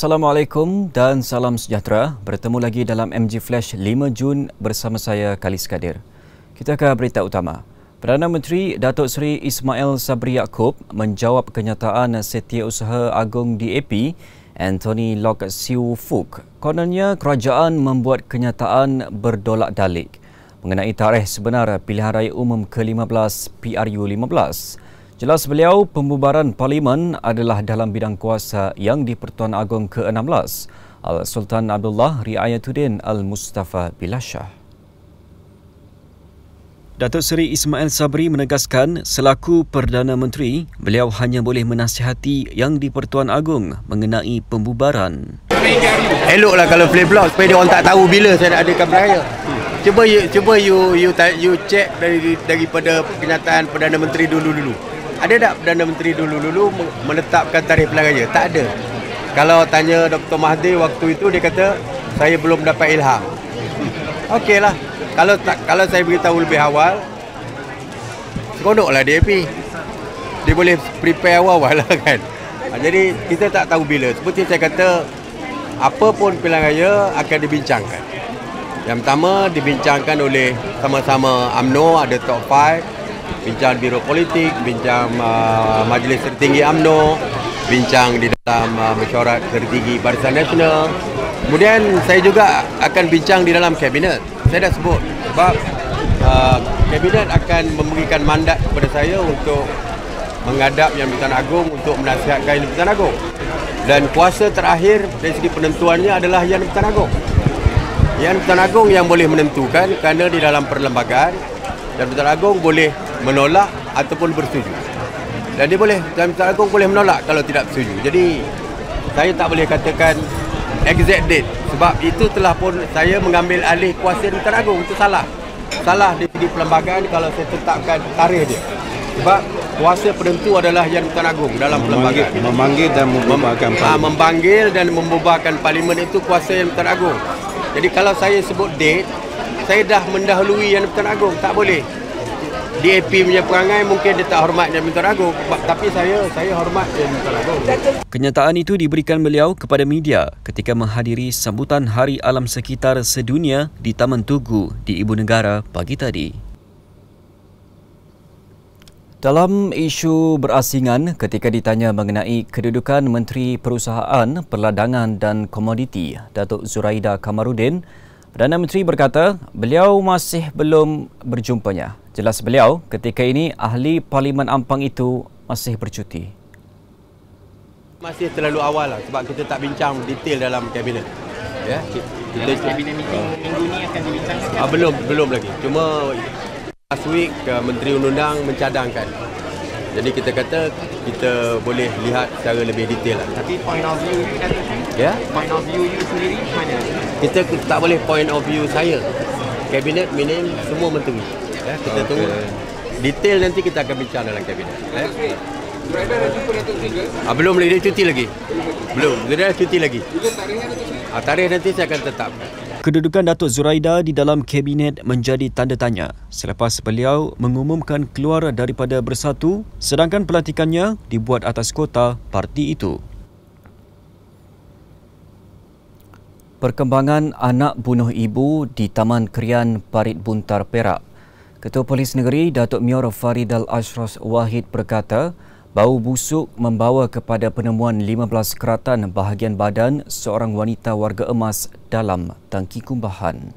Assalamualaikum dan salam sejahtera. Bertemu lagi dalam MG Flash 5 Jun bersama saya Khalis Kadir. Kita ke berita utama. Perdana Menteri Datuk Seri Ismail Sabri Yaakob menjawab kenyataan Setiausaha Agung DAP Anthony Loke Siu Fook. Kononnya kerajaan membuat kenyataan berdolak-dalik mengenai tarikh sebenar pilihan raya umum ke-15 PRU15. Jelas beliau, pembubaran Parlimen adalah dalam bidang kuasa yang di-Pertuan Agong ke-16, Al-Sultan Abdullah Riayatuddin Al-Mustafa Billah Shah. Datuk Seri Ismail Sabri menegaskan, selaku Perdana Menteri, beliau hanya boleh menasihati yang di-Pertuan Agong mengenai pembubaran. Eloklah kalau flip-flop supaya dia orang tak tahu bila saya nak adakan raya. Cuba you check daripada kenyataan Perdana Menteri dulu-dulu. Ada tak Perdana Menteri dulu-dulu menetapkan tarikh pilihan raya? Tak ada. Kalau tanya Dr. Mahathir waktu itu, dia kata saya belum dapat ilham. Okeylah. Kalau saya beritahu lebih awal, seronoklah DAP. Dia boleh prepare awal-awal lah kan. Jadi kita tak tahu bila. Seperti saya kata, apa pun pilihan raya akan dibincangkan. Yang pertama dibincangkan oleh sama-sama UMNO, ada top 5. Bincang Biro Politik, bincang Majlis Tertinggi UMNO, bincang di dalam mesyuarat tertinggi Barisan Nasional. Kemudian saya juga akan bincang di dalam Kabinet. Saya dah sebut sebab Kabinet akan memberikan mandat kepada saya untuk menghadap Yang di-Pertuan Agong untuk menasihatkan Yang di-Pertuan Agong. Dan kuasa terakhir dari segi penentuannya adalah Yang di-Pertuan Agong. Yang di-Pertuan Agong yang boleh menentukan kerana di dalam perlembagaan Yang di-Pertuan Agong boleh menolak ataupun bersetuju. Dan dia boleh, Yang di-Pertuan Agong boleh menolak kalau tidak bersetuju. Jadi saya tak boleh katakan exact date sebab itu telah pun saya mengambil alih kuasa Yang di-Pertuan Agong. Itu salah. Salah di segi perlembagaan kalau saya tetapkan tarikh dia. Sebab kuasa penentu adalah Yang di-Pertuan Agong dalam perlembagaan. Memanggil dan membubarkan Parlimen. Memanggil dan membubarkan Parlimen itu kuasa Yang di-Pertuan Agong. Jadi kalau saya sebut date, saya dah mendahului Yang di-Pertuan Agong. Tak boleh. DAP punya perangai mungkin dia tak hormat Yang di-Pertuan Agong, tapi saya hormat Yang di-Pertuan Agong. Kenyataan itu diberikan beliau kepada media ketika menghadiri sambutan Hari Alam Sekitar Sedunia di Taman Tugu di Ibu Negara pagi tadi. Dalam isu berasingan ketika ditanya mengenai kedudukan Menteri Perusahaan, Perladangan dan Komoditi, Datuk Zuraida Kamaruddin, Perdana Menteri berkata beliau masih belum berjumpanya. Jelas beliau, ketika ini ahli Parlimen Ampang itu masih bercuti. Masih terlalu awal lah sebab kita tak bincang detail dalam Kabinet. Ya, Kabinet meeting minggu ni akan dibincangkan? Belum lagi. Cuma last week Menteri Undang-Undang mencadangkan. Jadi kita kata kita boleh lihat secara lebih detail lah. Tapi point of view you kata, ya? Point of view you sendiri mana? Kita tak boleh point of view saya. Kabinet meaning semua menteri. Ya, kita tunggu. Detail nanti kita akan bincang dalam Kabinet. Ya? Belum lagi, dia cuti lagi. Belum, dia dah cuti lagi. Tarikh nanti saya akan tetapkan. Kedudukan Datuk Zuraida di dalam Kabinet menjadi tanda tanya selepas beliau mengumumkan keluar daripada Bersatu sedangkan pelantikannya dibuat atas kota parti itu. Perkembangan anak bunuh ibu di Taman Krian Parit Buntar Perak. Ketua Polis Negeri Datuk Mior Faridal Ashros Wahid berkata, bau busuk membawa kepada penemuan 15 keratan bahagian badan seorang wanita warga Emas dalam tangki kumbahan.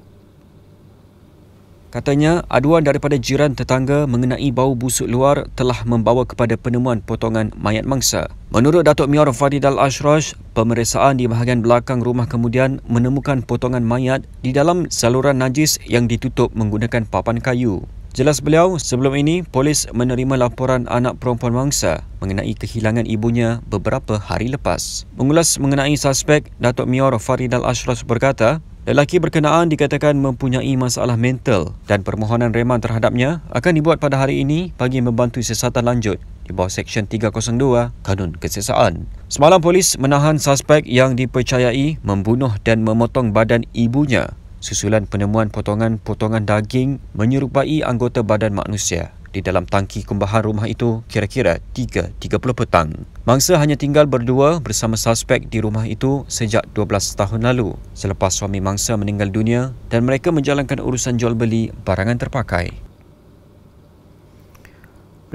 Katanya, aduan daripada jiran tetangga mengenai bau busuk luar telah membawa kepada penemuan potongan mayat mangsa. Menurut Datuk Mior Faridal Ashros, pemeriksaan di bahagian belakang rumah kemudian menemukan potongan mayat di dalam saluran najis yang ditutup menggunakan papan kayu. Jelas beliau, sebelum ini polis menerima laporan anak perempuan mangsa mengenai kehilangan ibunya beberapa hari lepas. Mengulas mengenai suspek, Datuk Mior Faridal Ashros berkata, lelaki berkenaan dikatakan mempunyai masalah mental dan permohonan reman terhadapnya akan dibuat pada hari ini bagi membantu siasatan lanjut di bawah Seksyen 302 Kanun Kesiasaan. Semalam polis menahan suspek yang dipercayai membunuh dan memotong badan ibunya susulan penemuan potongan-potongan daging menyerupai anggota badan manusia di dalam tangki kumbahan rumah itu kira-kira 3.30 petang. Mangsa hanya tinggal berdua bersama suspek di rumah itu sejak 12 tahun lalu selepas suami mangsa meninggal dunia dan mereka menjalankan urusan jual beli barangan terpakai.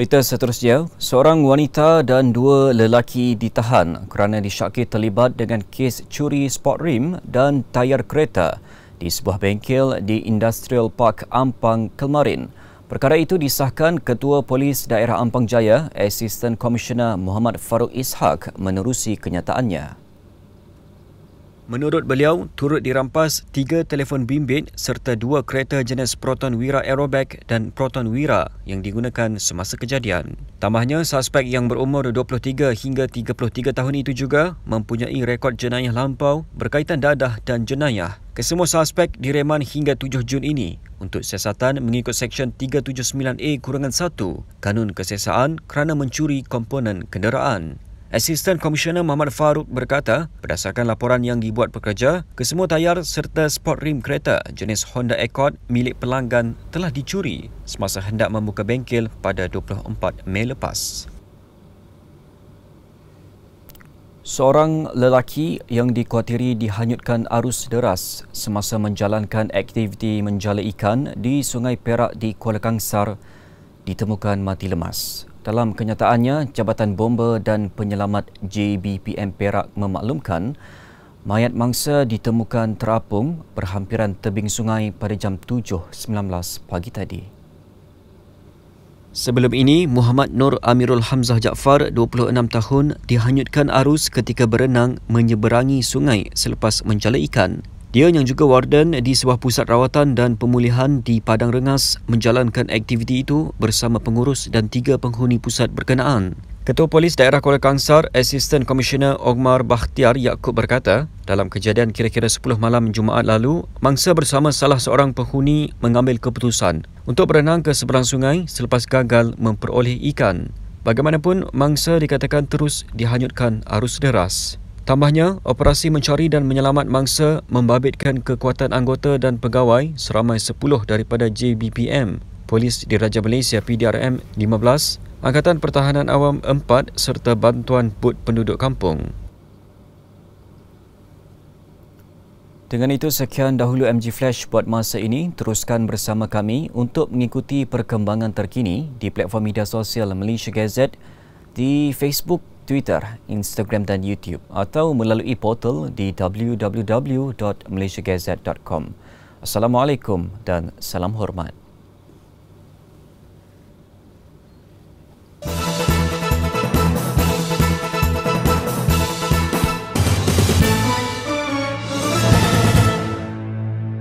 Berita seterusnya, seorang wanita dan dua lelaki ditahan kerana disyaki terlibat dengan kes curi sport rim dan tayar kereta di sebuah bengkel di Industrial Park Ampang, Kelmarin. Perkara itu disahkan Ketua Polis Daerah Ampang Jaya, Asisten Komisioner Muhammad Farouk Ishak menerusi kenyataannya. Menurut beliau, turut dirampas 3 telefon bimbit serta 2 kereta jenis Proton Wira Aerobag dan Proton Wira yang digunakan semasa kejadian. Tambahnya, suspek yang berumur 23 hingga 33 tahun itu juga mempunyai rekod jenayah lampau berkaitan dadah dan jenayah. Kesemua suspek direman hingga 7 Jun ini untuk siasatan mengikut Seksyen 379A-1 Kanun Kesiasaan kerana mencuri komponen kenderaan. Asisten Komisioner Muhammad Farouk berkata, berdasarkan laporan yang dibuat pekerja, kesemua tayar serta sport rim kereta jenis Honda Accord milik pelanggan telah dicuri semasa hendak membuka bengkel pada 24 Mei lepas. Seorang lelaki yang dikuatiri dihanyutkan arus deras semasa menjalankan aktiviti menjala ikan di Sungai Perak di Kuala Kangsar ditemukan mati lemas. Dalam kenyataannya, Jabatan Bomba dan Penyelamat JBPM Perak memaklumkan mayat mangsa ditemukan terapung berhampiran tebing sungai pada jam 7.19 pagi tadi. Sebelum ini, Muhammad Nur Amirul Hamzah Jaafar, 26 tahun, dihanyutkan arus ketika berenang menyeberangi sungai selepas menjala ikan. Dia yang juga warden di sebuah pusat rawatan dan pemulihan di Padang Rengas menjalankan aktiviti itu bersama pengurus dan 3 penghuni pusat berkenaan. Ketua Polis Daerah Kuala Kangsar, Asisten Komisioner Omar Bakhtiar Yaakob berkata, dalam kejadian kira-kira 10 malam Jumaat lalu, mangsa bersama salah seorang penghuni mengambil keputusan untuk berenang ke seberang sungai selepas gagal memperoleh ikan. Bagaimanapun, mangsa dikatakan terus dihanyutkan arus deras. Tambahnya, operasi mencari dan menyelamat mangsa membabitkan kekuatan anggota dan pegawai seramai 10 daripada JBPM, Polis Diraja Malaysia PDRM 15, Angkatan Pertahanan Awam 4 serta bantuan bot penduduk kampung. Dengan itu, sekian dahulu MG Flash buat masa ini. Teruskan bersama kami untuk mengikuti perkembangan terkini di platform media sosial Malaysia Gazette di Facebook, Twitter, Instagram dan YouTube atau melalui portal di www.malaysiagazette.com. Assalamualaikum dan salam hormat.